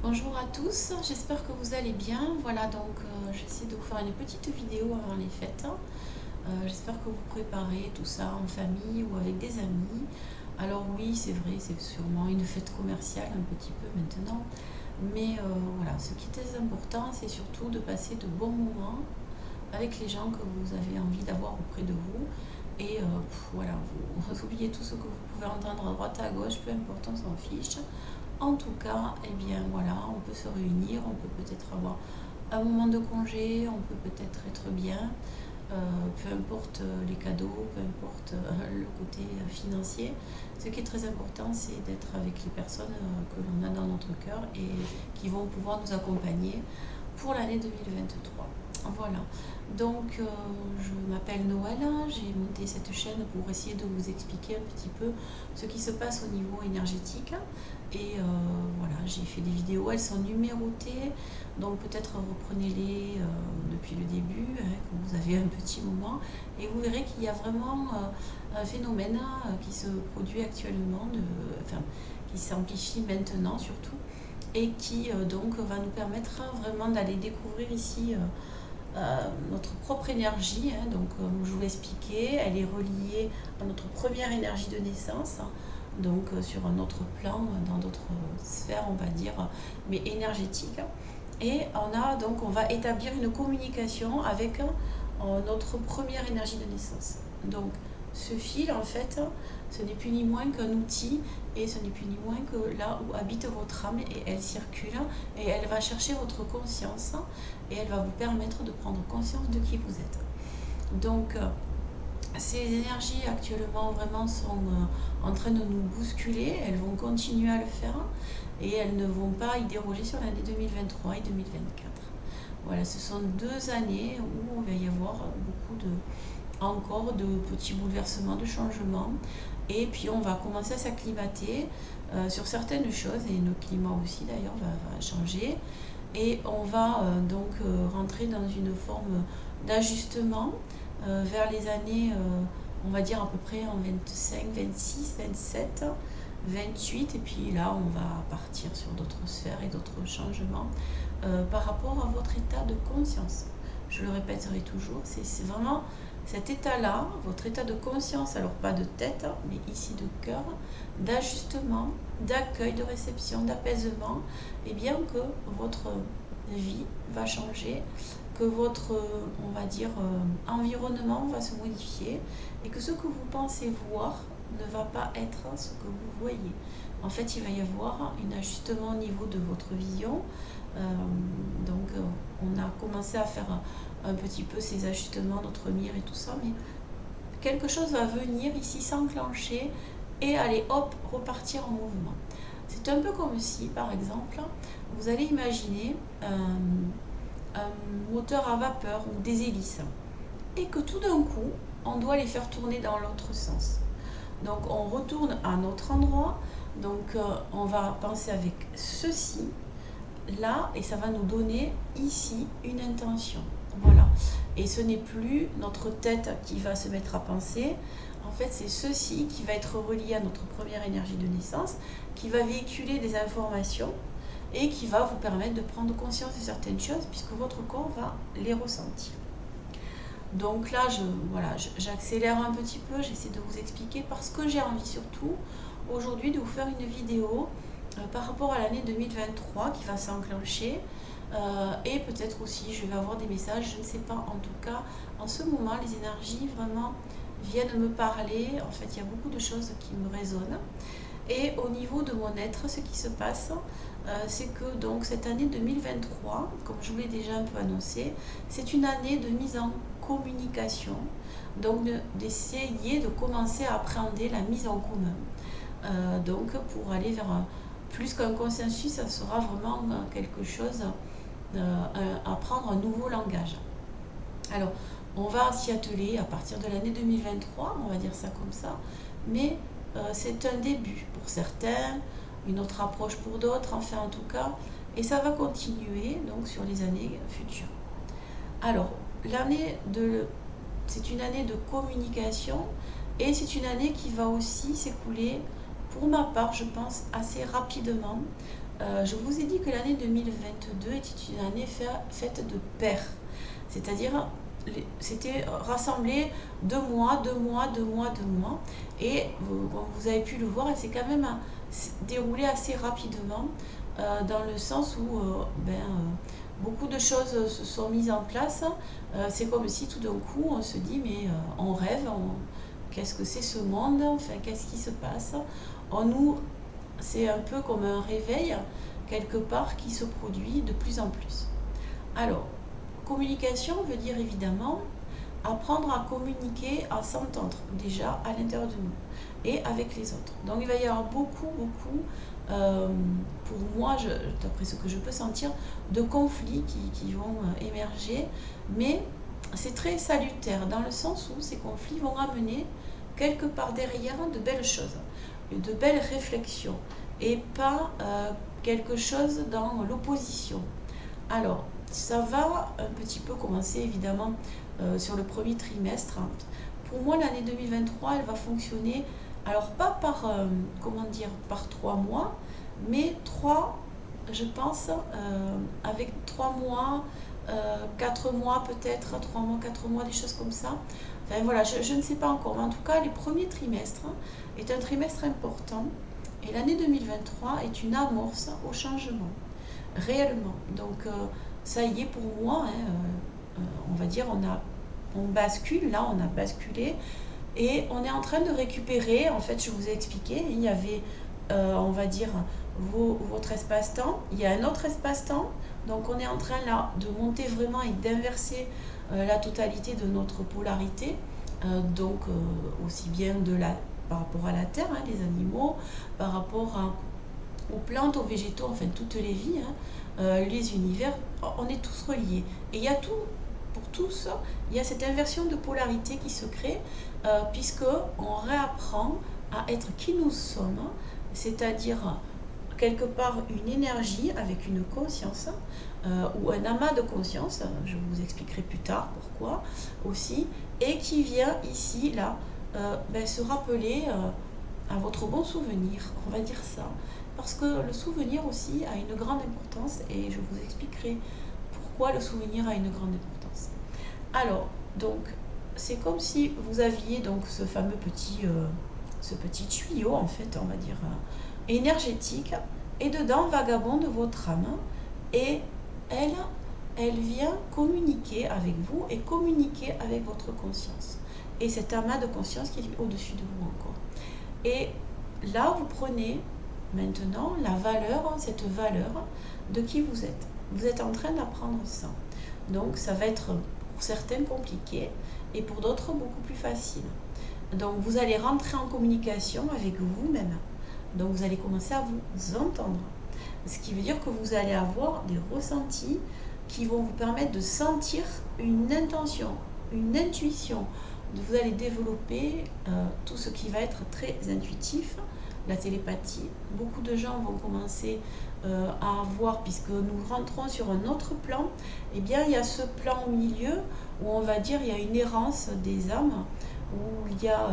Bonjour à tous, j'espère que vous allez bien. Voilà, donc j'essaie de vous faire une petite vidéo avant les fêtes. J'espère que vous préparez tout ça en famille ou avec des amis. Alors oui, c'est vrai, c'est sûrement une fête commerciale un petit peu maintenant. Mais voilà, ce qui est très important, c'est surtout de passer de bons moments avec les gens que vous avez envie d'avoir auprès de vous. Et voilà, vous oubliez tout ce que vous pouvez entendre à droite à gauche, peu importe, on s'en fiche. En tout cas, eh bien voilà, on peut se réunir, on peut peut-être avoir un moment de congé, on peut peut-être être bien, peu importe les cadeaux, peu importe le côté financier. Ce qui est très important, c'est d'être avec les personnes que l'on a dans notre cœur et qui vont pouvoir nous accompagner pour l'année 2023. Voilà, donc je m'appelle Noël, j'ai monté cette chaîne pour essayer de vous expliquer un petit peu ce qui se passe au niveau énergétique. Et voilà, j'ai fait des vidéos, elles sont numérotées, donc peut-être reprenez-les depuis le début, quand vous avez un petit moment, et vous verrez qu'il y a vraiment un phénomène qui se produit actuellement, qui s'amplifie maintenant surtout, et qui donc va nous permettre vraiment d'aller découvrir ici notre propre énergie. Donc comme je vous l'ai expliqué, elle est reliée à notre première énergie de naissance, donc sur un autre plan, dans d'autres sphères on va dire, mais énergétiques. Et on va établir une communication avec notre première énergie de naissance. Donc ce fil, en fait, ce n'est plus ni moins qu'un outil, et ce n'est plus ni moins que là où habite votre âme, et elle circule, et elle va chercher votre conscience, et elle va vous permettre de prendre conscience de qui vous êtes. Donc ces énergies actuellement vraiment sont en train de nous bousculer, elles vont continuer à le faire, et elles ne vont pas y déroger sur l'année 2023 et 2024. Voilà, ce sont 2 années où il va y avoir encore de petits bouleversements, de changements, et puis on va commencer à s'acclimater sur certaines choses, et notre climat aussi d'ailleurs va changer, et on va donc rentrer dans une forme d'ajustement vers les années, on va dire à peu près en 25, 26, 27, 28, et puis là on va partir sur d'autres sphères et d'autres changements par rapport à votre état de conscience. Je le répéterai toujours, c'est vraiment cet état-là, votre état de conscience, alors pas de tête, mais ici de cœur, d'ajustement, d'accueil, de réception, d'apaisement, et bien que votre vie va changer, que votre, on va dire, environnement va se modifier, et que ce que vous pensez voir ne va pas être ce que vous voyez. En fait, il va y avoir un ajustement au niveau de votre vision. Donc, on a commencé à faire un petit peu ces ajustements, notre mire et tout ça, mais quelque chose va venir ici s'enclencher et aller hop, repartir en mouvement. C'est un peu comme si, par exemple, vous allez imaginer un moteur à vapeur ou des hélices, et que tout d'un coup, on doit les faire tourner dans l'autre sens. Donc on retourne à notre endroit, donc on va penser avec ceci, là, et ça va nous donner ici une intention. Voilà. Et ce n'est plus notre tête qui va se mettre à penser. En fait, c'est ceci qui va être relié à notre première énergie de naissance, qui va véhiculer des informations et qui va vous permettre de prendre conscience de certaines choses, puisque votre corps va les ressentir. Donc là, j'accélère un petit peu, j'essaie de vous expliquer, parce que j'ai envie surtout aujourd'hui de vous faire une vidéo par rapport à l'année 2023 qui va s'enclencher, et peut-être aussi je vais avoir des messages, je ne sais pas. En tout cas, en ce moment, les énergies vraiment viennent me parler. En fait, il y a beaucoup de choses qui me résonnent. Et au niveau de mon être, ce qui se passe, c'est que donc cette année 2023, comme je vous l'ai déjà un peu annoncé, c'est une année de mise en communication, donc d'essayer de commencer à appréhender la mise en commun. Donc pour aller vers plus qu'un consensus, ça sera vraiment quelque chose, apprendre un nouveau langage. Alors, on va s'y atteler à partir de l'année 2023, on va dire ça comme ça, mais c'est un début pour certains, une autre approche pour d'autres, enfin en tout cas, et ça va continuer donc sur les années futures. Alors, c'est une année de communication, et c'est une année qui va aussi s'écouler, pour ma part, je pense, assez rapidement, Je vous ai dit que l'année 2022 était une année faite de pairs, c'est-à-dire c'était rassemblé 2 mois, 2 mois, 2 mois, 2 mois, et comme vous avez pu le voir, c'est quand même déroulé assez rapidement, dans le sens où beaucoup de choses se sont mises en place. C'est comme si tout d'un coup on se dit mais on rêve, qu'est-ce que c'est ce monde, enfin qu'est-ce qui se passe. C'est un peu comme un réveil quelque part qui se produit de plus en plus. Alors, communication veut dire évidemment apprendre à communiquer, à s'entendre déjà à l'intérieur de nous et avec les autres. Donc il va y avoir beaucoup, pour moi, d'après ce que je peux sentir, de conflits qui vont émerger, mais c'est très salutaire dans le sens où ces conflits vont amener quelque part derrière de belles choses, de belles réflexions et pas quelque chose dans l'opposition. Alors, ça va un petit peu commencer évidemment sur le premier trimestre. Pour moi, l'année 2023, elle va fonctionner, alors pas par, par 3 mois, mais je pense, avec 3 mois, 4 mois peut-être, 3 mois, 4 mois, des choses comme ça. Enfin voilà, je ne sais pas encore, mais en tout cas, les premiers trimestres est un trimestre important. Et l'année 2023 est une amorce au changement, réellement. Donc, ça y est pour moi, on va dire, on bascule, là on a basculé et on est en train de récupérer. En fait, je vous ai expliqué, il y avait, on va dire, votre espace-temps, il y a un autre espace-temps, donc on est en train là de monter vraiment et d'inverser la totalité de notre polarité, donc aussi bien par rapport à la terre, les animaux, par rapport aux plantes, aux végétaux, enfin toutes les vies, les univers, on est tous reliés. Et il y a tout, pour tous, il y a cette inversion de polarité qui se crée, puisque on réapprend à être qui nous sommes, c'est-à-dire quelque part une énergie avec une conscience, ou un amas de conscience, je vous expliquerai plus tard pourquoi aussi, et qui vient ici, là, se rappeler à votre bon souvenir, on va dire ça. Parce que le souvenir aussi a une grande importance et je vous expliquerai pourquoi le souvenir a une grande importance. Alors, donc, c'est comme si vous aviez donc ce fameux ce petit tuyau, en fait, on va dire, énergétique, et dedans vagabonde votre âme, et elle vient communiquer avec vous et communiquer avec votre conscience. Et cet amas de conscience qui est au-dessus de vous encore. Et là, vous prenez maintenant cette valeur de qui vous êtes. Vous êtes en train d'apprendre ça. Donc, ça va être pour certains compliqué et pour d'autres beaucoup plus facile. Donc, vous allez rentrer en communication avec vous-même. Donc, vous allez commencer à vous entendre. Ce qui veut dire que vous allez avoir des ressentis qui vont vous permettre de sentir une intention, une intuition. Vous allez développer tout ce qui va être très intuitif, la télépathie. Beaucoup de gens vont commencer à avoir, puisque nous rentrons sur un autre plan, eh bien il y a ce plan au milieu où on va dire il y a une errance des âmes, où il y a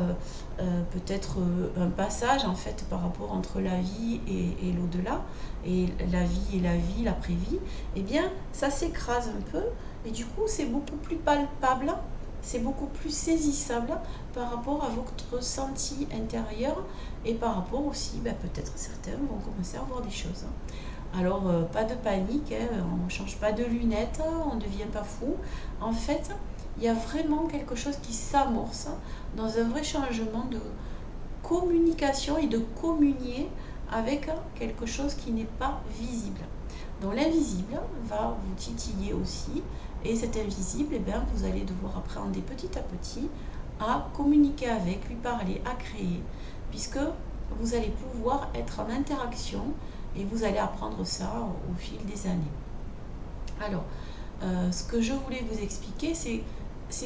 peut-être un passage en fait par rapport entre la vie et l'au-delà, et la vie et la vie, l'après-vie. Eh bien ça s'écrase un peu et du coup c'est beaucoup plus palpable, c'est beaucoup plus saisissable par rapport à votre ressenti intérieur et par rapport aussi, peut-être certains vont commencer à voir des choses. Alors, pas de panique, on ne change pas de lunettes, on ne devient pas fou. En fait, il y a vraiment quelque chose qui s'amorce dans un vrai changement de communication et de communier avec quelque chose qui n'est pas visible. Donc l'invisible va vous titiller aussi, et cet invisible, vous allez devoir appréhender petit à petit à communiquer avec, lui parler, à créer, puisque vous allez pouvoir être en interaction et vous allez apprendre ça au fil des années. Alors, ce que je voulais vous expliquer, c'est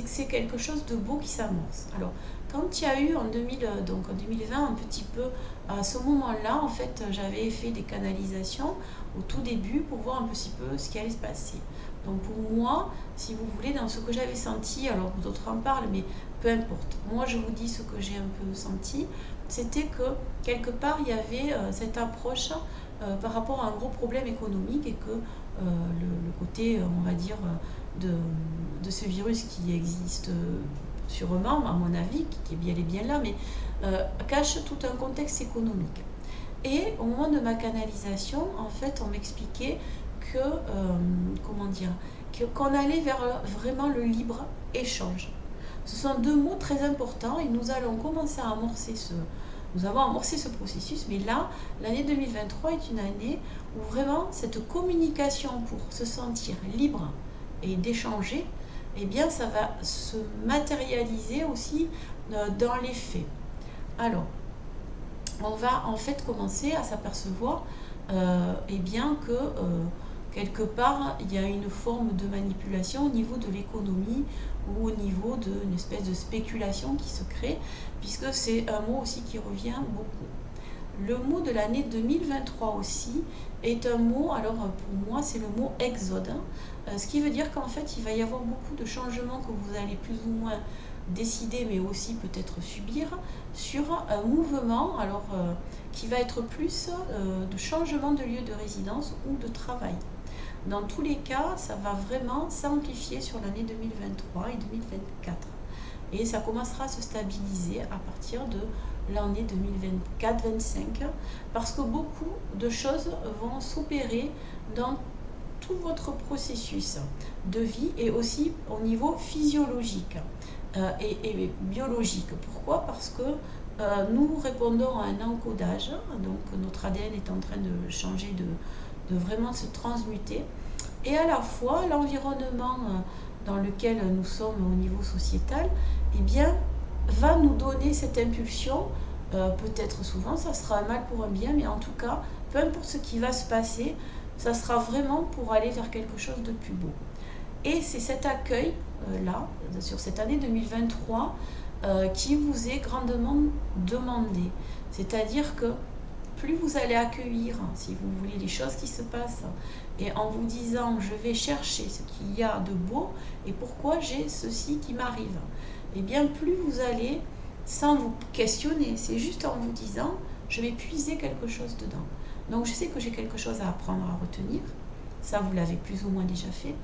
que c'est quelque chose de beau qui s'amorce. Alors, quand il y a eu en 2020 un petit peu, à ce moment-là, en fait, j'avais fait des canalisations au tout début pour voir un petit peu ce qui allait se passer. Donc pour moi, si vous voulez, dans ce que j'avais senti, alors d'autres en parlent, mais peu importe. Moi, je vous dis ce que j'ai un peu senti. c'était que quelque part il y avait cette approche par rapport à un gros problème économique et que le côté, on va dire, de ce virus qui existe sûrement, à mon avis, qui est bien et bien là, mais cache tout un contexte économique. Et au moment de ma canalisation, en fait, on m'expliquait que, comment dire, qu'on allait vers vraiment le libre-échange. Ce sont deux mots très importants et nous allons commencer à amorcer nous avons amorcé ce processus, mais là, l'année 2023 est une année où vraiment cette communication pour se sentir libre et d'échanger, eh bien, ça va se matérialiser aussi dans les faits. Alors, on va en fait commencer à s'apercevoir eh bien que quelque part il y a une forme de manipulation au niveau de l'économie ou au niveau d'une espèce de spéculation qui se crée, puisque c'est un mot aussi qui revient beaucoup. Le mot de l'année 2023 aussi est un mot, alors pour moi c'est le mot exode, ce qui veut dire qu'en fait il va y avoir beaucoup de changements que vous allez plus ou moins décider, mais aussi peut-être subir, sur un mouvement alors, qui va être plus de changement de lieu de résidence ou de travail. Dans tous les cas, ça va vraiment s'amplifier sur l'année 2023 et 2024. Et ça commencera à se stabiliser à partir de l'année 2024-25, parce que beaucoup de choses vont s'opérer dans tout votre processus de vie et aussi au niveau physiologique et biologique. Pourquoi ? Parce que nous répondons à un encodage, donc notre ADN est en train de changer, de vraiment se transmuter, et à la fois l'environnement dans lequel nous sommes au niveau sociétal, eh bien, va nous donner cette impulsion, peut-être souvent ça sera un mal pour un bien, mais en tout cas, peu importe ce qui va se passer, ça sera vraiment pour aller vers quelque chose de plus beau. Et c'est cet accueil là, sur cette année 2023, qui vous est grandement demandé. C'est-à-dire que plus vous allez accueillir, si vous voulez, les choses qui se passent, et en vous disant je vais chercher ce qu'il y a de beau et pourquoi j'ai ceci qui m'arrive, et bien plus vous allez, sans vous questionner, c'est juste en vous disant je vais puiser quelque chose dedans. Donc je sais que j'ai quelque chose à apprendre à retenir, ça vous l'avez plus ou moins déjà fait,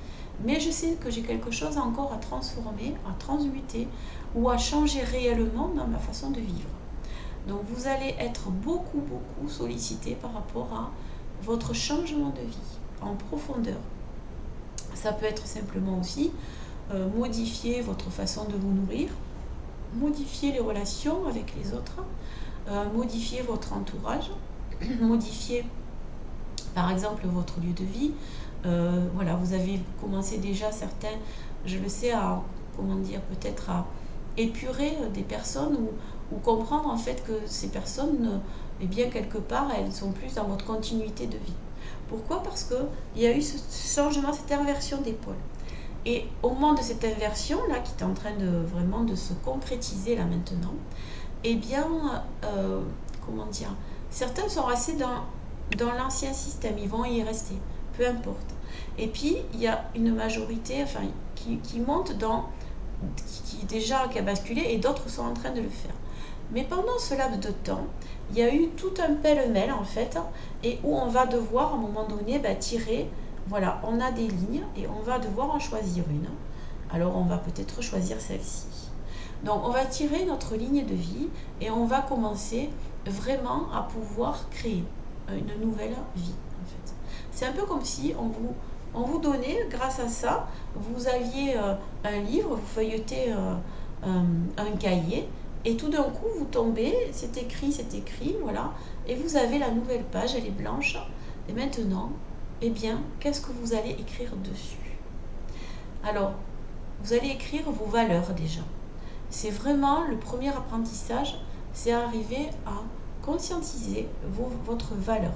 mais je sais que j'ai quelque chose encore à transformer, à transmuter ou à changer réellement dans ma façon de vivre. Donc vous allez être beaucoup sollicité par rapport à votre changement de vie en profondeur. Ça peut être simplement aussi modifier votre façon de vous nourrir, modifier les relations avec les autres, modifier votre entourage, modifier par exemple votre lieu de vie. Voilà, vous avez commencé déjà certains, je le sais, à peut-être à épurer des personnes ou comprendre en fait que ces personnes, eh bien quelque part, elles sont plus dans votre continuité de vie. Pourquoi ? Parce qu'il y a eu ce changement, cette inversion des pôles. Et au moment de cette inversion là, qui est en train vraiment de se concrétiser là maintenant, eh bien, certains sont restés dans l'ancien système, ils vont y rester, peu importe. Et puis, il y a une majorité qui monte qui a basculé, et d'autres sont en train de le faire. Mais pendant ce laps de temps, il y a eu tout un pêle-mêle en fait, et où on va devoir à un moment donné tirer, voilà, on a des lignes et on va devoir en choisir une. Alors on va peut-être choisir celle-ci. Donc on va tirer notre ligne de vie et on va commencer vraiment à pouvoir créer une nouvelle vie en fait. C'est un peu comme si on vous donnait, grâce à ça, vous aviez un livre, vous feuilletez un cahier, et tout d'un coup, vous tombez, c'est écrit, voilà, et vous avez la nouvelle page, elle est blanche, et maintenant, eh bien, qu'est-ce que vous allez écrire dessus ? Alors, vous allez écrire vos valeurs déjà. C'est vraiment le premier apprentissage, c'est arriver à conscientiser votre valeur,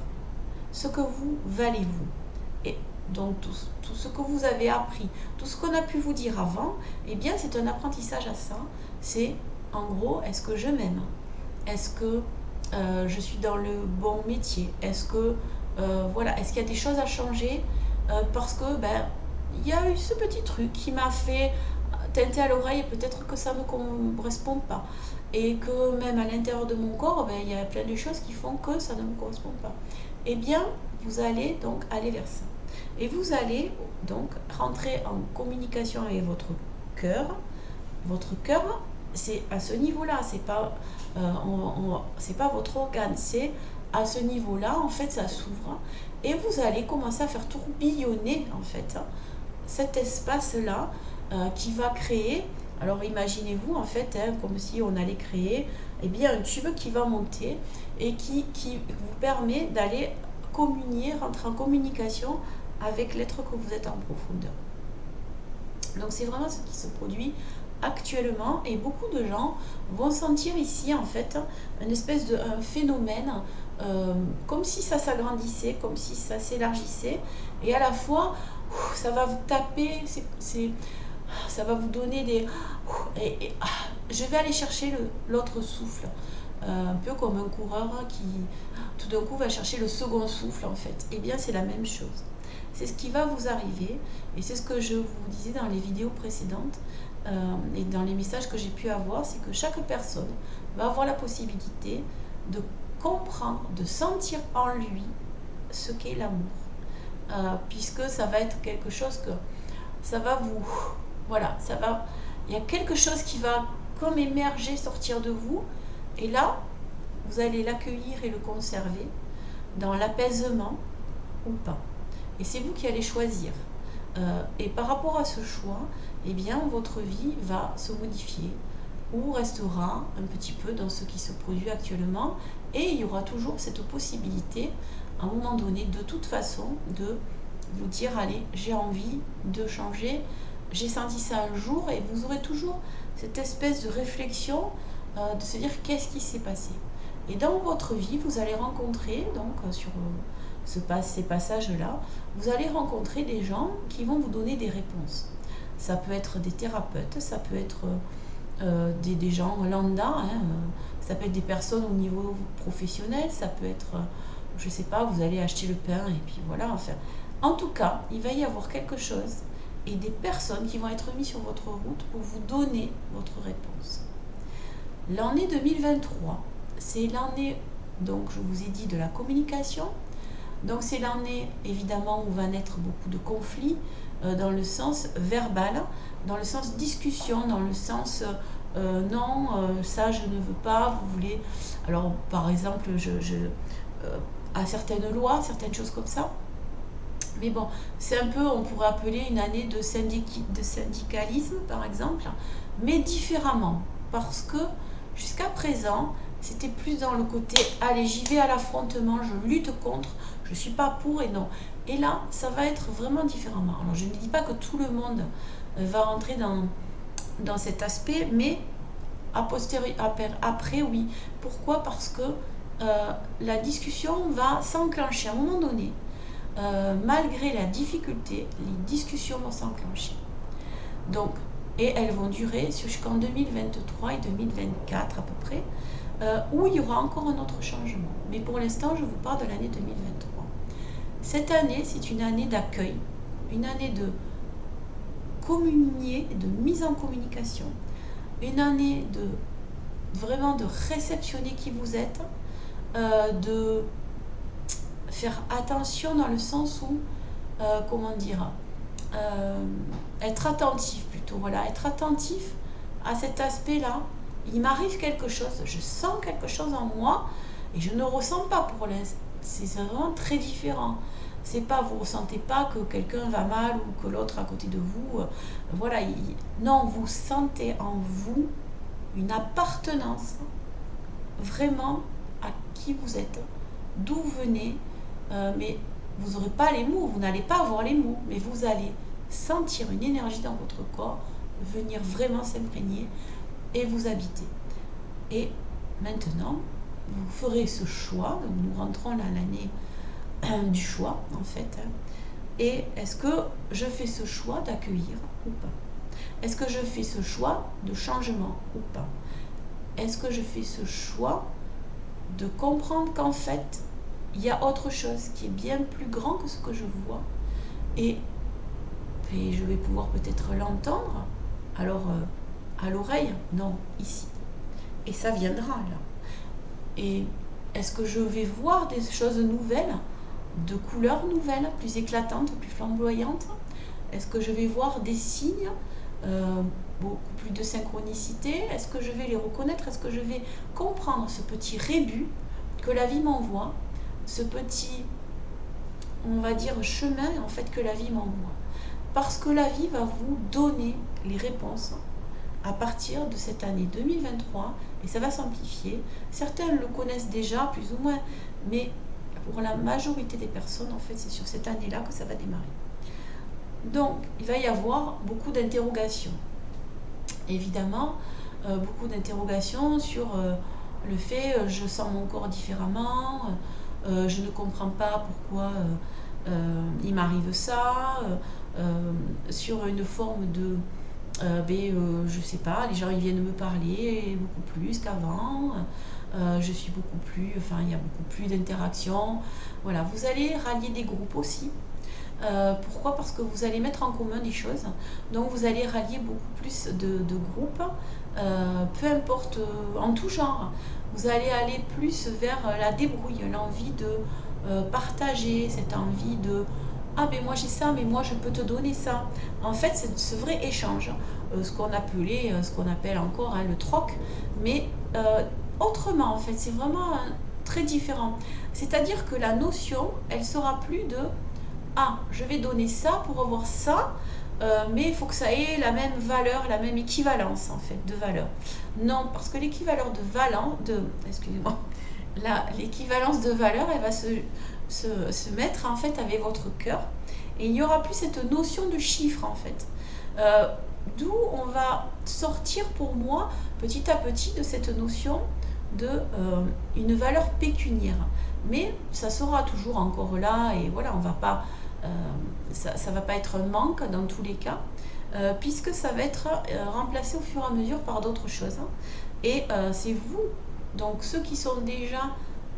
ce que vous valez vous. Et donc tout ce que vous avez appris, tout ce qu'on a pu vous dire avant, eh bien c'est un apprentissage à ça. C'est en gros, est-ce que je m'aime ? Est-ce que je suis dans le bon métier ? Est-ce que est-ce qu'il y a des choses à changer parce que il y a eu ce petit truc qui m'a fait teinter à l'oreille, peut-être que ça ne me correspond pas. Et que même à l'intérieur de mon corps, ben, il y a plein de choses qui font que ça ne me correspond pas. Eh bien, vous allez donc aller vers ça. Et vous allez donc rentrer en communication avec votre cœur. Votre cœur, c'est à ce niveau-là, c'est pas votre organe, c'est à ce niveau-là, en fait, ça s'ouvre. Et vous allez commencer à faire tourbillonner, en fait, cet espace-là qui va créer. Alors imaginez-vous en fait comme si on allait créer un tube qui va monter et qui vous permet d'aller rentrer en communication avec l'être que vous êtes en profondeur. Donc c'est vraiment ce qui se produit actuellement et beaucoup de gens vont sentir ici en fait une espèce de phénomène comme si ça s'agrandissait, comme si ça s'élargissait et à la fois ça va vous taper, ça va vous donner des... je vais aller chercher l'autre souffle. Un peu comme un coureur qui, tout d'un coup, va chercher le second souffle, en fait. Eh bien, c'est la même chose. C'est ce qui va vous arriver. Et c'est ce que je vous disais dans les vidéos précédentes et dans les messages que j'ai pu avoir. C'est que chaque personne va avoir la possibilité de comprendre, de sentir en lui ce qu'est l'amour. Puisque ça va être quelque chose que... Ça va vous... Voilà, il y a quelque chose qui va comme émerger, sortir de vous. Et là, vous allez l'accueillir et le conserver dans l'apaisement ou pas. Et c'est vous qui allez choisir. Et par rapport à ce choix, eh bien, votre vie va se modifier ou restera un petit peu dans ce qui se produit actuellement. Et il y aura toujours cette possibilité, à un moment donné, de toute façon, de vous dire, allez, j'ai envie de changer. J'ai senti ça un jour et vous aurez toujours cette espèce de réflexion de se dire qu'est-ce qui s'est passé. Et dans votre vie, vous allez rencontrer, donc sur ces passages-là, vous allez rencontrer des gens qui vont vous donner des réponses. Ça peut être des thérapeutes, ça peut être des gens lambda, ça peut être des personnes au niveau professionnel, ça peut être, je sais pas, vous allez acheter le pain et puis voilà. Enfin, en tout cas, il va y avoir quelque chose et des personnes qui vont être mises sur votre route pour vous donner votre réponse. L'année 2023, c'est l'année, donc je vous ai dit, de la communication. Donc c'est l'année, évidemment, où va naître beaucoup de conflits dans le sens verbal, dans le sens discussion, dans le sens non, ça je ne veux pas, vous voulez... Alors, par exemple, à certaines lois, certaines choses comme ça. Mais bon, c'est un peu, on pourrait appeler une année de syndicalisme, par exemple, mais différemment. Parce que jusqu'à présent, c'était plus dans le côté, allez, j'y vais à l'affrontement, je lutte contre, je ne suis pas pour et non. Et là, ça va être vraiment différemment. Alors, je ne dis pas que tout le monde va rentrer dans cet aspect, mais après, oui. Pourquoi ? Parce que la discussion va s'enclencher à un moment donné. Malgré la difficulté, les discussions vont s'enclencher. Donc, et elles vont durer jusqu'en 2023 et 2024 à peu près, où il y aura encore un autre changement. Mais pour l'instant, je vous parle de l'année 2023. Cette année, c'est une année d'accueil, une année de communier, de mise en communication, une année de vraiment de réceptionner qui vous êtes, de faire attention dans le sens où, être attentif plutôt, voilà, être attentif à cet aspect-là. Il m'arrive quelque chose, je sens quelque chose en moi et je ne ressens pas pour l'instant. C'est vraiment très différent. C'est pas, vous ressentez pas que quelqu'un va mal ou que l'autre à côté de vous, voilà, non, vous sentez en vous une appartenance vraiment à qui vous êtes, d'où vous venez, mais vous n'aurez pas les mots, vous n'allez pas avoir les mots, mais vous allez sentir une énergie dans votre corps venir vraiment s'imprégner et vous habiter. Et maintenant, vous ferez ce choix, donc nous rentrons là l'année du choix en fait, et est-ce que je fais ce choix d'accueillir ou pas? Est-ce que je fais ce choix de changement ou pas? Est-ce que je fais ce choix de comprendre qu'en fait il y a autre chose qui est bien plus grand que ce que je vois et je vais pouvoir peut-être l'entendre Alors, à l'oreille, non, ici. Et ça viendra là. Et est-ce que je vais voir des choses nouvelles, de couleurs nouvelles, plus éclatantes, plus flamboyantes? Est-ce que je vais voir des signes, beaucoup plus de synchronicité? Est-ce que je vais les reconnaître? Est-ce que je vais comprendre ce petit rébut que la vie m'envoie, ce petit, on va dire, chemin en fait que la vie m'envoie? Parce que la vie va vous donner les réponses à partir de cette année 2023 et ça va s'amplifier. Certains le connaissent déjà plus ou moins, mais pour la majorité des personnes, en fait, c'est sur cette année-là que ça va démarrer. Donc, il va y avoir beaucoup d'interrogations. Évidemment, beaucoup d'interrogations sur le fait je sens mon corps différemment, je ne comprends pas pourquoi il m'arrive ça, sur une forme de je sais pas, les gens ils viennent me parler beaucoup plus qu'avant, je suis beaucoup plus, enfin il y a beaucoup plus d'interactions. Voilà, vous allez rallier des groupes aussi. Pourquoi? Parce que vous allez mettre en commun des choses, donc vous allez rallier beaucoup plus de groupes, peu importe, en tout genre. Vous allez aller plus vers la débrouille, l'envie de partager, cette envie de ah ben moi j'ai ça, mais moi je peux te donner ça. En fait, c'est ce vrai échange, ce qu'on appelle encore le troc, mais autrement en fait, c'est vraiment très différent. C'est-à-dire que la notion, elle sera plus de ah je vais donner ça pour avoir ça, mais il faut que ça ait la même valeur, la même équivalence en fait de valeur. Non, parce que l'équivalence de valeur, excusez-moi, l'équivalence de valeur, elle va se mettre en fait avec votre cœur et il n'y aura plus cette notion de chiffre en fait. D'où on va sortir pour moi petit à petit de cette notion de une valeur pécuniaire. Mais ça sera toujours encore là et voilà, on va pas, ça va pas être un manque dans tous les cas, puisque ça va être remplacé au fur et à mesure par d'autres choses. Et c'est vous, donc ceux qui sont déjà,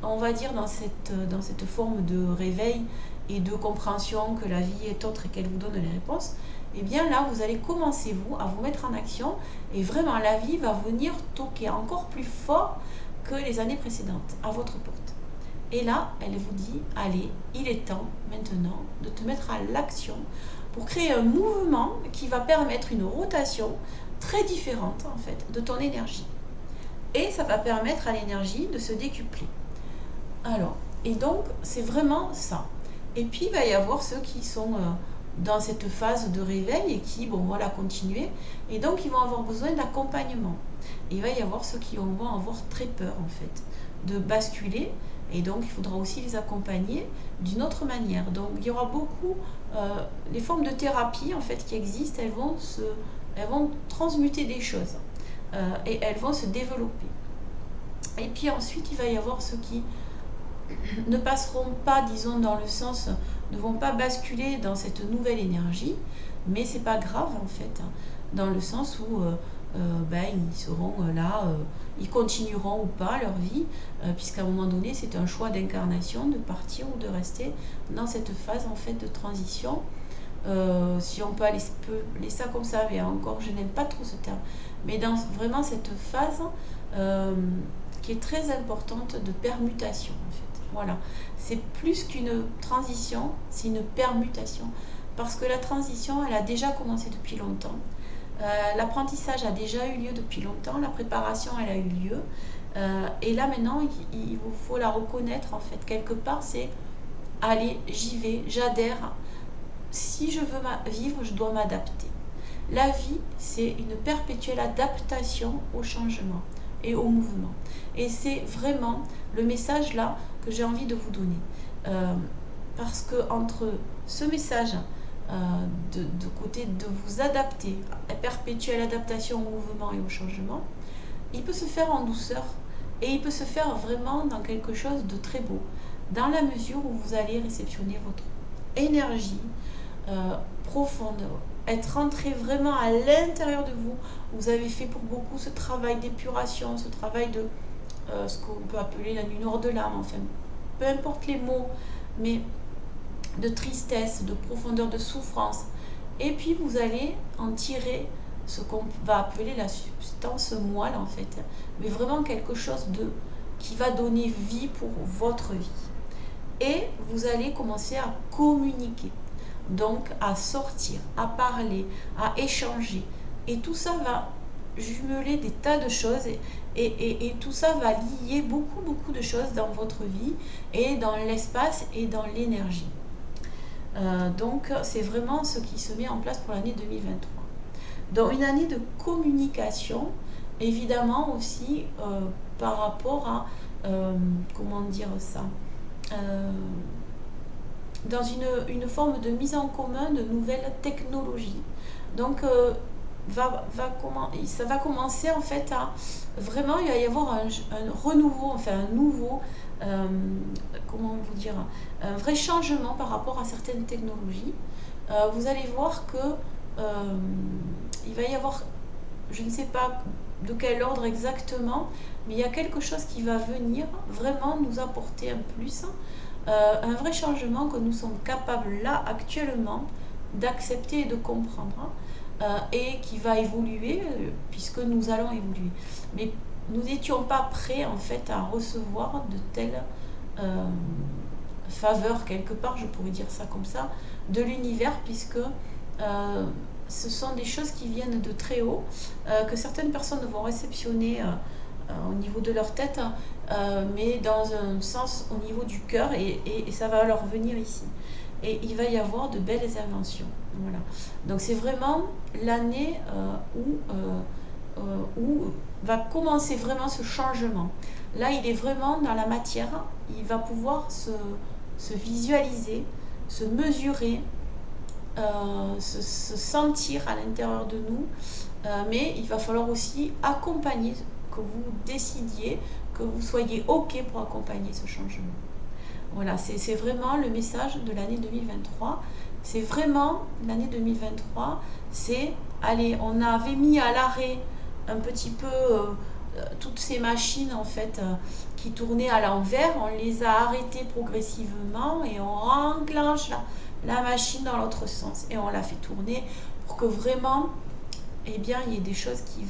on va dire, dans cette forme de réveil et de compréhension que la vie est autre et qu'elle vous donne les réponses, et bien là, vous allez commencer, vous, à vous mettre en action et vraiment, la vie va venir toquer encore plus fort que les années précédentes à votre porte. Et là, elle vous dit, allez, il est temps maintenant de te mettre à l'action pour créer un mouvement qui va permettre une rotation très différente, en fait, de ton énergie. Et ça va permettre à l'énergie de se décupler. Alors, et donc, c'est vraiment ça. Et puis, il va y avoir ceux qui sont dans cette phase de réveil et qui vont continuer. Et donc, ils vont avoir besoin d'accompagnement. Et il va y avoir ceux qui vont avoir très peur, en fait, de basculer. Et donc, il faudra aussi les accompagner d'une autre manière. Donc, il y aura beaucoup, les formes de thérapie, en fait, qui existent, elles vont transmuter des choses. Et elles vont se développer. Et puis ensuite, il va y avoir ceux qui ne passeront pas, disons, dans le sens, ne vont pas basculer dans cette nouvelle énergie, mais c'est pas grave en fait, dans le sens où ils seront là, ils continueront ou pas leur vie, puisqu'à un moment donné, c'est un choix d'incarnation de partir ou de rester dans cette phase en fait de transition. Si on peut aller ça comme ça, mais encore, je n'aime pas trop ce terme, mais dans vraiment cette phase qui est très importante de permutation en fait. Voilà, c'est plus qu'une transition, c'est une permutation, parce que la transition, elle a déjà commencé depuis longtemps. L'apprentissage a déjà eu lieu depuis longtemps, la préparation, elle a eu lieu, et là maintenant, il vous faut la reconnaître en fait. Quelque part, c'est allez, j'y vais, j'adhère. Si je veux vivre, je dois m'adapter. La vie, c'est une perpétuelle adaptation au changement et au mouvement. Et c'est vraiment le message là que j'ai envie de vous donner. Parce que entre ce message de côté de vous adapter, la perpétuelle adaptation au mouvement et au changement, il peut se faire en douceur et il peut se faire vraiment dans quelque chose de très beau, dans la mesure où vous allez réceptionner votre énergie profonde, être rentré vraiment à l'intérieur de vous. Vous avez fait pour beaucoup ce travail d'épuration, ce travail de ce qu'on peut appeler la nuit noire de l'âme, enfin, peu importe les mots, mais de tristesse, de profondeur, de souffrance. Et puis vous allez en tirer ce qu'on va appeler la substance moelle en fait, mais vraiment quelque chose qui va donner vie pour votre vie. Et vous allez commencer à communiquer, donc à sortir, à parler, à échanger. Et tout ça va jumeler des tas de choses et tout ça va lier beaucoup de choses dans votre vie et dans l'espace et dans l'énergie. Donc c'est vraiment ce qui se met en place pour l'année 2023. Donc une année de communication, évidemment aussi par rapport à, comment dire ça, dans une forme de mise en commun de nouvelles technologies. Donc ça va commencer en fait à vraiment, il va y avoir un renouveau, enfin un nouveau, comment vous dire, un vrai changement par rapport à certaines technologies. Vous allez voir que il va y avoir, je ne sais pas de quel ordre exactement, mais il y a quelque chose qui va venir vraiment nous apporter un plus, un vrai changement que nous sommes capables là actuellement d'accepter et de comprendre, et qui va évoluer puisque nous allons évoluer. Mais nous n'étions pas prêts en fait à recevoir de telles faveurs quelque part, je pourrais dire ça comme ça, de l'univers, puisque ce sont des choses qui viennent de très haut, que certaines personnes vont réceptionner au niveau de leur tête, mais dans un sens au niveau du cœur, et ça va leur venir ici. Et il va y avoir de belles inventions. Voilà. Donc c'est vraiment l'année où va commencer vraiment ce changement. Là, il est vraiment dans la matière, il va pouvoir se visualiser, se mesurer, se sentir à l'intérieur de nous, mais il va falloir aussi accompagner, que vous décidiez, que vous soyez OK pour accompagner ce changement. Voilà, c'est vraiment le message de l'année 2023. C'est vraiment l'année 2023, c'est, allez, on avait mis à l'arrêt un petit peu toutes ces machines en fait qui tournaient à l'envers, on les a arrêtées progressivement et on enclenche la machine dans l'autre sens et on la fait tourner pour que vraiment, eh bien, il y ait des choses qui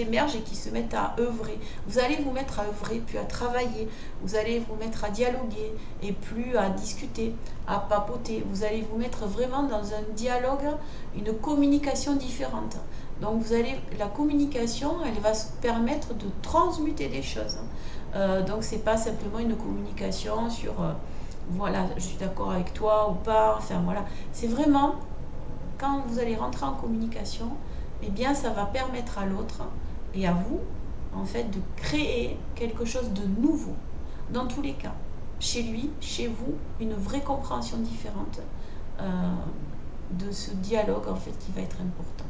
émergent et qui se mettent à œuvrer. Vous allez vous mettre à œuvrer, puis à travailler. Vous allez vous mettre à dialoguer et plus à discuter, à papoter. Vous allez vous mettre vraiment dans un dialogue, une communication différente. Donc la communication, elle va se permettre de transmuter des choses. Donc c'est pas simplement une communication sur voilà, je suis d'accord avec toi ou pas. Enfin voilà, c'est vraiment quand vous allez rentrer en communication, eh bien ça va permettre à l'autre et à vous en fait de créer quelque chose de nouveau dans tous les cas, chez lui, chez vous, une vraie compréhension différente de ce dialogue en fait qui va être important.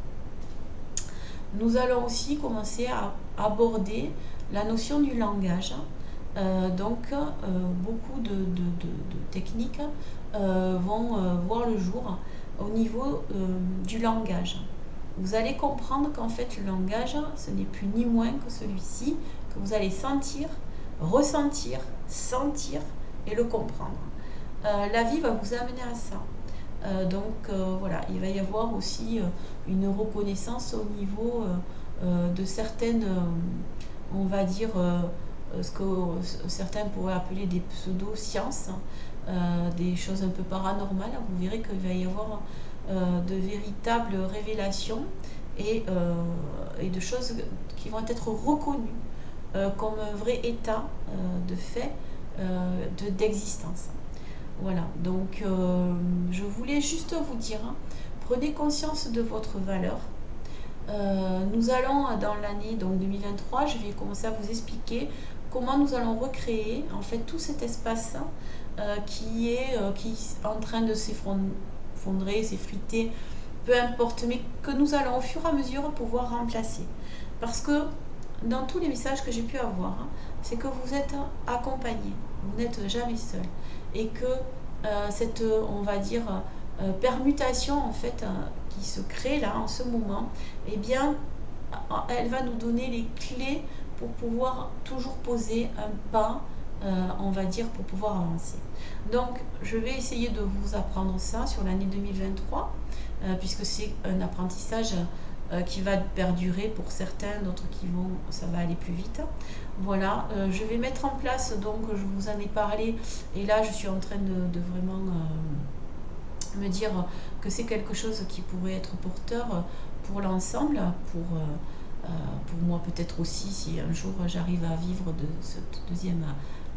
Nous allons aussi commencer à aborder la notion du langage. Beaucoup de techniques vont voir le jour au niveau du langage. Vous allez comprendre qu'en fait le langage, ce n'est plus ni moins que celui-ci, que vous allez sentir, ressentir, sentir et le comprendre. La vie va vous amener à ça. Voilà, il va y avoir aussi une reconnaissance au niveau de certaines, on va dire, ce que certains pourraient appeler des pseudo-sciences, des choses un peu paranormales. Vous verrez qu'il va y avoir de véritables révélations et de choses qui vont être reconnues comme un vrai état de fait d'existence. Voilà, donc je voulais juste vous dire, prenez conscience de votre valeur. Nous allons dans l'année 2023, je vais commencer à vous expliquer comment nous allons recréer en fait tout cet espace qui est en train de s'effondrer, s'effriter, peu importe, mais que nous allons au fur et à mesure pouvoir remplacer. Parce que dans tous les messages que j'ai pu avoir, c'est que vous êtes accompagné, vous n'êtes jamais seul. Et que cette, on va dire, permutation en fait qui se crée là en ce moment, eh bien, elle va nous donner les clés pour pouvoir toujours poser un pas, on va dire, pour pouvoir avancer. Donc, je vais essayer de vous apprendre ça sur l'année 2023, puisque c'est un apprentissage qui va perdurer pour certains, d'autres ça va aller plus vite. Voilà, je vais mettre en place, donc je vous en ai parlé, et là je suis en train de vraiment me dire que c'est quelque chose qui pourrait être porteur pour l'ensemble, pour moi peut-être aussi, si un jour j'arrive à vivre de cette deuxième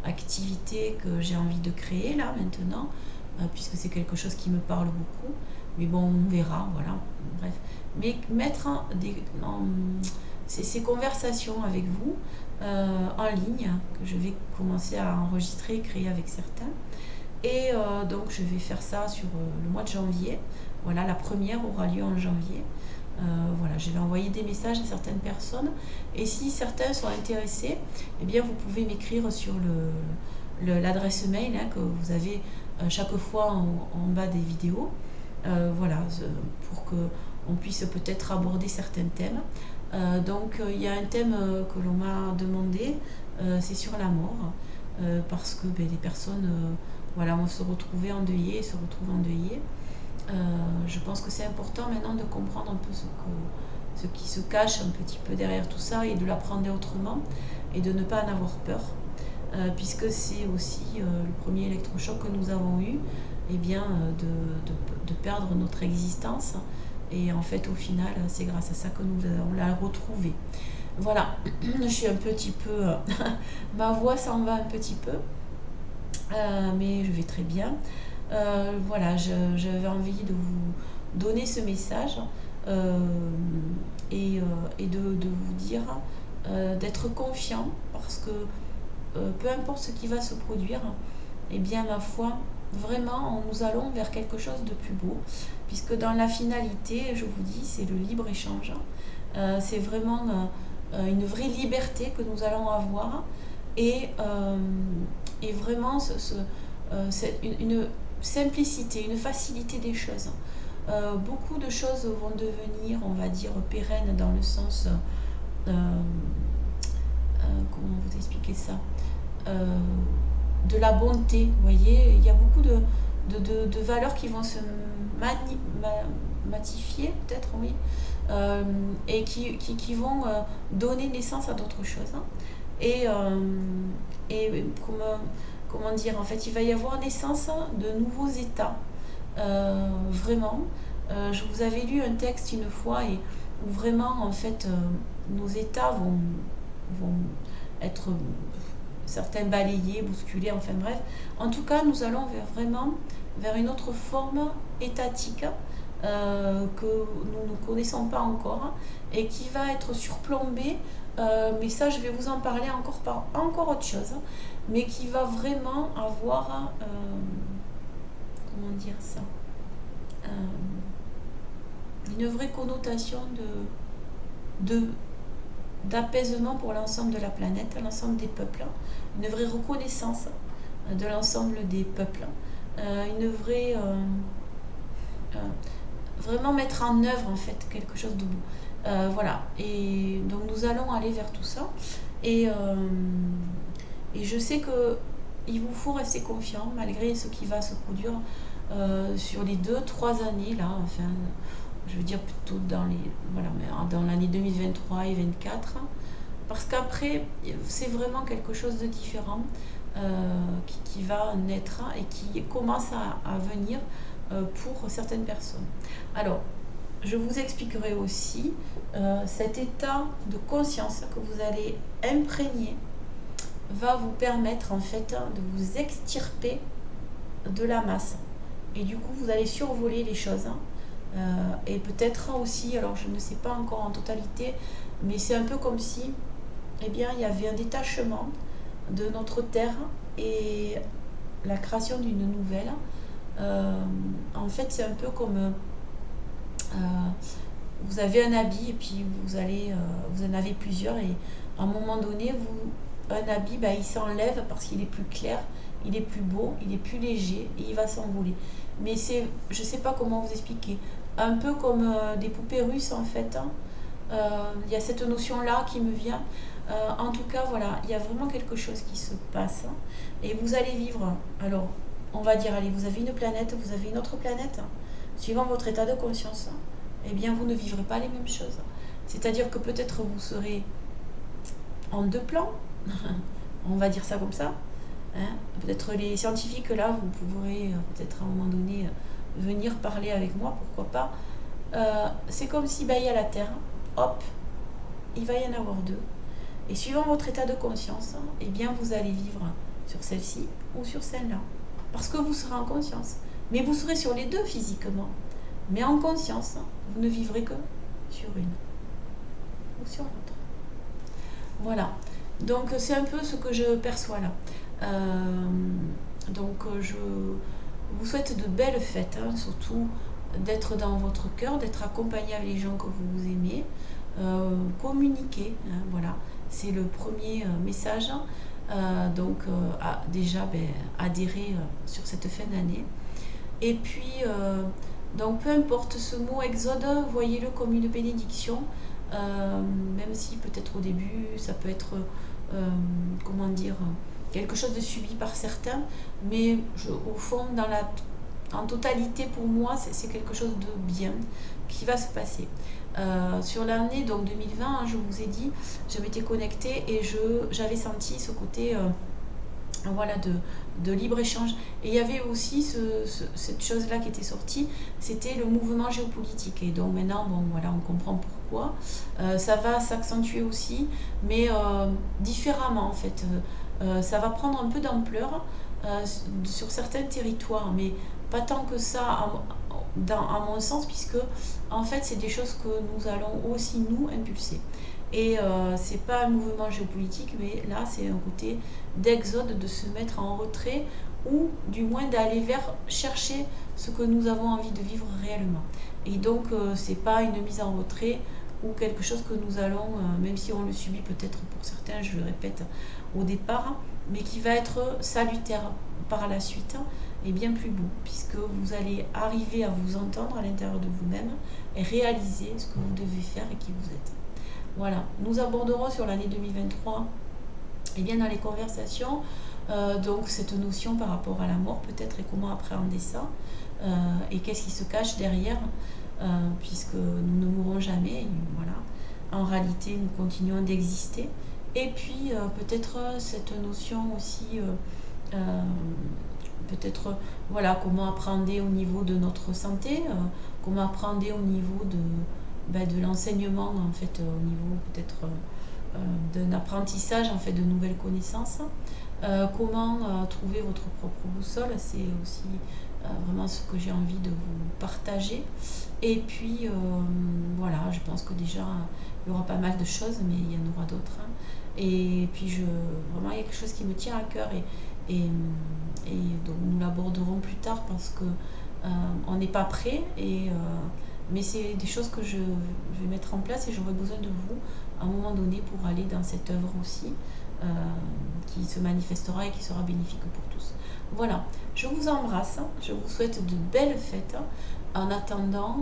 activité que j'ai envie de créer là maintenant, puisque c'est quelque chose qui me parle beaucoup. Mais bon, on verra, voilà, bref. Mais mettre ces conversations avec vous en ligne, que je vais commencer à enregistrer, créer avec certains. Et donc je vais faire ça sur le mois de janvier. Voilà, la première aura lieu en janvier. Voilà, je vais envoyer des messages à certaines personnes. Et si certains sont intéressés, eh bien vous pouvez m'écrire sur l'adresse mail que vous avez chaque fois en bas des vidéos. Voilà, pour qu'on puisse peut-être aborder certains thèmes. Donc il y a un thème que l'on m'a demandé, c'est sur la mort, parce que les personnes voilà, vont se retrouver endeuillées, se retrouvent endeuillées. Je pense que c'est important maintenant de comprendre un peu ce qui se cache un petit peu derrière tout ça et de l'apprendre autrement et de ne pas en avoir peur, puisque c'est aussi le premier électrochoc que nous avons eu, eh bien, de perdre notre existence. Et en fait, au final, c'est grâce à ça que on l'a retrouvé. Voilà, je suis un petit peu... ma voix s'en va un petit peu, mais je vais très bien. Voilà, j'avais envie de vous donner ce message et de vous dire d'être confiant, parce que peu importe ce qui va se produire, eh bien, ma foi, vraiment, nous allons vers quelque chose de plus beau, puisque dans la finalité, je vous dis, c'est le libre-échange. C'est vraiment une vraie liberté que nous allons avoir, et vraiment c'est une simplicité, une facilité des choses. Beaucoup de choses vont devenir, on va dire, pérennes dans le sens... comment vous expliquer ça, de la bonté, vous voyez, il y a beaucoup de valeurs qui vont se matifier, peut-être, oui, et qui vont donner naissance à d'autres choses. Et comment dire, en fait, il va y avoir naissance de nouveaux états, vraiment. Je vous avais lu un texte une fois, et où vraiment, en fait, nos états vont être certains balayés, bousculés, enfin bref. En tout cas, nous allons vraiment vers une autre forme étatique que nous ne connaissons pas encore et qui va être surplombée, mais ça je vais vous en parler encore autre chose, mais qui va vraiment avoir, comment dire ça, une vraie connotation d'apaisement pour l'ensemble de la planète, l'ensemble des peuples, une vraie reconnaissance de l'ensemble des peuples, une vraie... vraiment mettre en œuvre en fait quelque chose de beau. Voilà, et donc nous allons aller vers tout ça, et je sais que il vous faut rester confiant malgré ce qui va se produire sur les 2-3 années là, enfin je veux dire plutôt dans l'année 2023 et 2024, parce qu'après c'est vraiment quelque chose de différent qui va naître et qui commence à venir pour certaines personnes. Alors, je vous expliquerai aussi cet état de conscience que vous allez imprégner va vous permettre en fait de vous extirper de la masse. Et du coup, vous allez survoler les choses. Et peut-être aussi, alors je ne sais pas encore en totalité, mais c'est un peu comme si, eh bien, il y avait un détachement de notre terre et la création d'une nouvelle. En fait, c'est un peu comme vous avez un habit et puis vous en avez plusieurs, et à un moment donné, un habit, il s'enlève parce qu'il est plus clair, il est plus beau, il est plus léger et il va s'envoler. Mais je ne sais pas comment vous expliquer, un peu comme des poupées russes en fait. Il y a cette notion-là qui me vient. En tout cas, voilà, il y a vraiment quelque chose qui se passe et vous allez vivre. Alors, on va dire, allez, vous avez une planète, vous avez une autre planète, suivant votre état de conscience. eh bien vous ne vivrez pas les mêmes choses. C'est-à-dire que peut-être vous serez en deux plans, on va dire ça comme ça. Hein. Peut-être les scientifiques, là, vous pourrez peut-être à un moment donné venir parler avec moi, pourquoi pas. C'est comme si il y a la Terre, hop, il va y en avoir deux. Et suivant votre état de conscience, eh bien vous allez vivre sur celle-ci ou sur celle-là. Parce que vous serez en conscience. Mais vous serez sur les deux physiquement. Mais en conscience, vous ne vivrez que sur une ou sur l'autre. Voilà. Donc c'est un peu ce que je perçois là. Je vous souhaite de belles fêtes, hein, surtout d'être dans votre cœur, d'être accompagné avec les gens que vous aimez, communiquer, hein, voilà, c'est le premier message. Déjà adhérer sur cette fin d'année. Et puis, donc peu importe ce mot exode, voyez-le comme une bénédiction, même si peut-être au début ça peut être, quelque chose de subi par certains, mais au fond, en totalité pour moi, c'est quelque chose de bien qui va se passer. Sur l'année donc 2020, hein, je vous ai dit, je m'étais connectée et j'avais senti ce côté de libre-échange. Et il y avait aussi cette chose-là qui était sortie, c'était le mouvement géopolitique. Et donc maintenant, on comprend pourquoi. Ça va s'accentuer aussi, mais différemment en fait. Ça va prendre un peu d'ampleur sur certains territoires, mais pas tant que ça à mon sens, puisque en fait c'est des choses que nous allons aussi nous impulser. Et c'est pas un mouvement géopolitique, mais là c'est un côté d'exode, de se mettre en retrait, ou du moins d'aller vers chercher ce que nous avons envie de vivre réellement. Et donc c'est pas une mise en retrait ou quelque chose que nous allons, même si on le subit peut-être pour certains, je le répète au départ, mais qui va être salutaire par la suite et bien plus beau, puisque vous allez arriver à vous entendre à l'intérieur de vous-même et réaliser ce que vous devez faire et qui vous êtes. Voilà, nous aborderons sur l'année 2023, et bien dans les conversations, donc cette notion par rapport à la mort peut-être et comment appréhender ça, et qu'est-ce qui se cache derrière, puisque nous ne mourrons jamais, et voilà. En réalité, nous continuons d'exister. Et puis peut-être cette notion aussi, peut-être comment appréhender au niveau de notre santé, comment appréhender au niveau de l'enseignement, en fait, au niveau peut-être d'un apprentissage en fait de nouvelles connaissances. Comment trouver votre propre boussole, c'est aussi vraiment ce que j'ai envie de vous partager. Et puis je pense que déjà il y aura pas mal de choses, mais il y en aura d'autres. Hein. Et puis vraiment il y a quelque chose qui me tient à cœur et donc nous l'aborderons plus tard parce que on n'est pas prêt mais c'est des choses que je vais mettre en place et j'aurai besoin de vous à un moment donné pour aller dans cette œuvre aussi qui se manifestera et qui sera bénéfique pour tous. Voilà, je vous embrasse, je vous souhaite de belles fêtes. En attendant,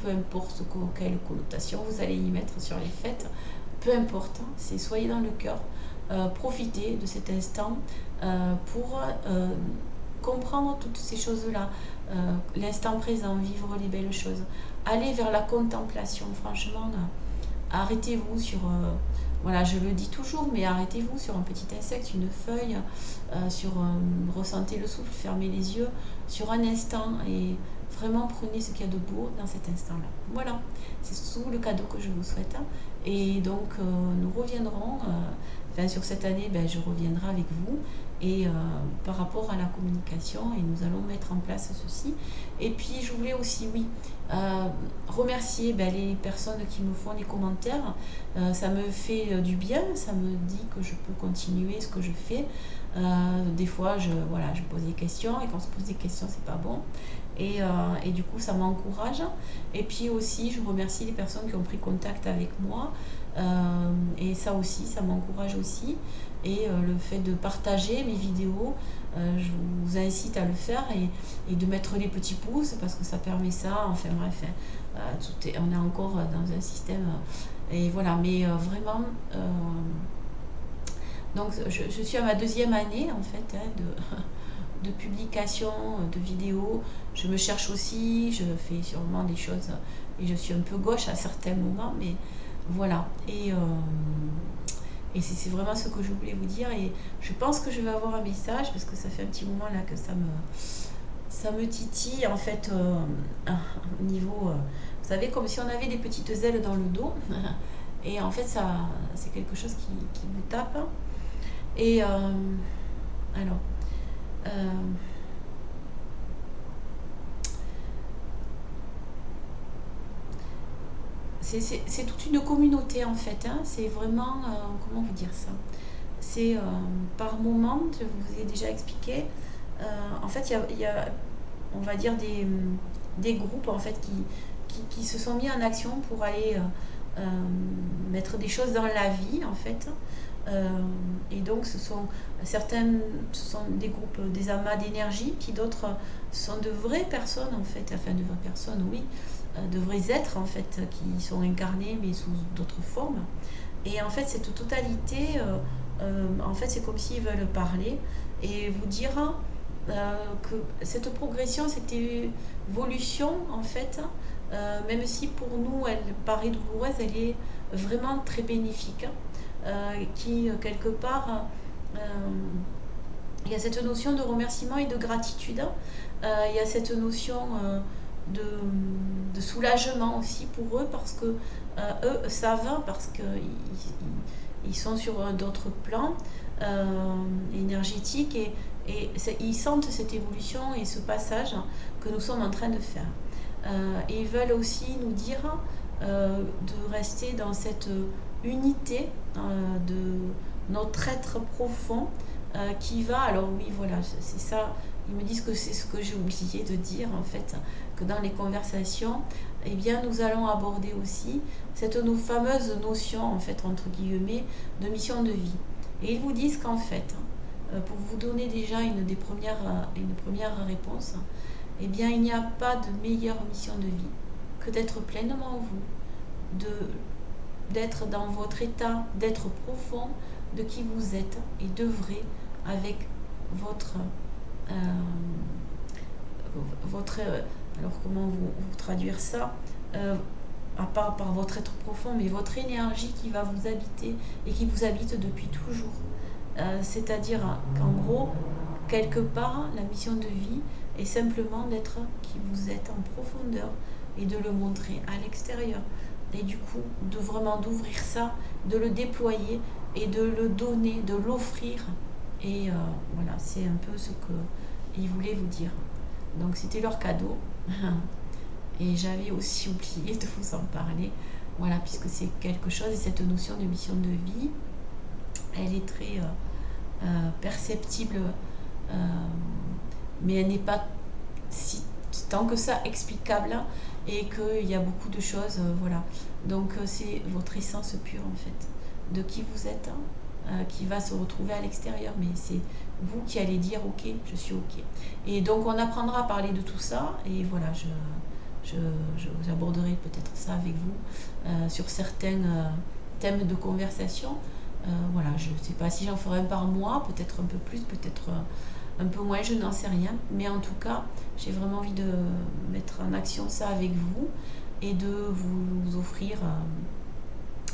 peu importe quelle connotation vous allez y mettre sur les fêtes, peu importe, c'est soyez dans le cœur, profitez de cet instant pour comprendre toutes ces choses-là, l'instant présent, vivre les belles choses, aller vers la contemplation, franchement, arrêtez-vous sur, je le dis toujours, mais arrêtez-vous sur un petit insecte, une feuille, ressentez le souffle, fermez les yeux, sur un instant et vraiment prenez ce qu'il y a de beau dans cet instant-là. Voilà, c'est tout le cadeau que je vous souhaite. Et donc nous reviendrons, sur cette année, je reviendrai avec vous et par rapport à la communication et nous allons mettre en place ceci. Et puis je voulais aussi, remercier les personnes qui me font des commentaires. Ça me fait du bien, ça me dit que je peux continuer ce que je fais. Des fois, je pose des questions et quand on se pose des questions, c'est pas bon. Et du coup, ça m'encourage. Et puis aussi, je remercie les personnes qui ont pris contact avec moi. Et ça aussi, ça m'encourage aussi. Et le fait de partager mes vidéos, je vous incite à le faire et de mettre les petits pouces parce que ça permet ça. Enfin bref, on est encore dans un système. Et voilà, mais vraiment... donc je suis à ma 2e année en fait de publication de vidéos. Je me cherche aussi, je fais sûrement des choses et je suis un peu gauche à certains moments, mais voilà. Et c'est vraiment ce que je voulais vous dire. Et je pense que je vais avoir un message parce que ça fait un petit moment là que ça me titille en fait au niveau. Vous savez, comme si on avait des petites ailes dans le dos. Et en fait, c'est quelque chose qui vous tape. Et alors. C'est toute une communauté en fait, hein. C'est vraiment, comment vous dire ça? C'est par moment, je vous ai déjà expliqué, en fait il y a, on va dire, des groupes en fait qui se sont mis en action pour aller mettre des choses dans la vie en fait. Et donc ce sont des groupes, des amas d'énergie, qui d'autres sont de vraies personnes en fait, enfin de vraies personnes, oui, de vrais êtres en fait, qui sont incarnés mais sous d'autres formes. Et en fait cette totalité, en fait c'est comme s'ils veulent parler et vous dire que cette progression, cette évolution en fait, même si pour nous elle paraît douloureuse, elle est vraiment très bénéfique, qui quelque part, il y a cette notion de remerciement et de gratitude, il y a cette notion de soulagement aussi pour eux, parce que eux savent, parce qu'ils sont sur d'autres plans énergétiques, et ils sentent cette évolution et ce passage que nous sommes en train de faire. Et ils veulent aussi nous dire de rester dans cette unité de notre être profond, qui va, alors oui voilà, c'est ça, ils me disent que c'est ce que j'ai oublié de dire en fait, que dans les conversations, eh bien nous allons aborder aussi nos fameuses notions en fait, entre guillemets, de mission de vie. Et ils vous disent qu'en fait, pour vous donner déjà une première réponse, eh bien il n'y a pas de meilleure mission de vie que d'être pleinement vous, d'être dans votre état, d'être profond de qui vous êtes, et d'œuvrer avec votre alors comment vous traduire ça, à part par votre être profond, mais votre énergie qui va vous habiter et qui vous habite depuis toujours. C'est-à-dire qu'en gros, quelque part, la mission de vie est simplement d'être qui vous êtes en profondeur et de le montrer à l'extérieur. Et du coup, d'ouvrir ça, de le déployer et de le donner, de l'offrir. Et voilà, c'est un peu ce qu'ils voulaient vous dire. Donc c'était leur cadeau. Et j'avais aussi oublié de vous en parler. Voilà, puisque c'est quelque chose, et cette notion de mission de vie, elle est très perceptible, mais elle n'est pas tant que ça explicable, et qu'il y a beaucoup de choses, voilà. Donc c'est votre essence pure en fait, de qui vous êtes, qui va se retrouver à l'extérieur, mais c'est vous qui allez dire ok, je suis ok. Et donc on apprendra à parler de tout ça, et voilà, j'aborderai peut-être ça avec vous sur certains thèmes de conversation. Voilà, je ne sais pas si j'en ferai un par mois, peut-être un peu plus, peut-être un peu moins, je n'en sais rien. Mais en tout cas, j'ai vraiment envie de mettre en action ça avec vous et de vous offrir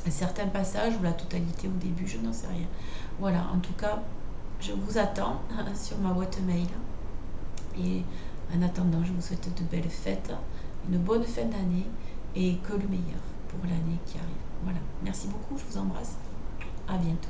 certains passages ou la totalité au début, je n'en sais rien. Voilà, en tout cas, je vous attends sur ma boîte mail. Et en attendant, je vous souhaite de belles fêtes, une bonne fin d'année et que le meilleur pour l'année qui arrive. Voilà, merci beaucoup, je vous embrasse. À bientôt.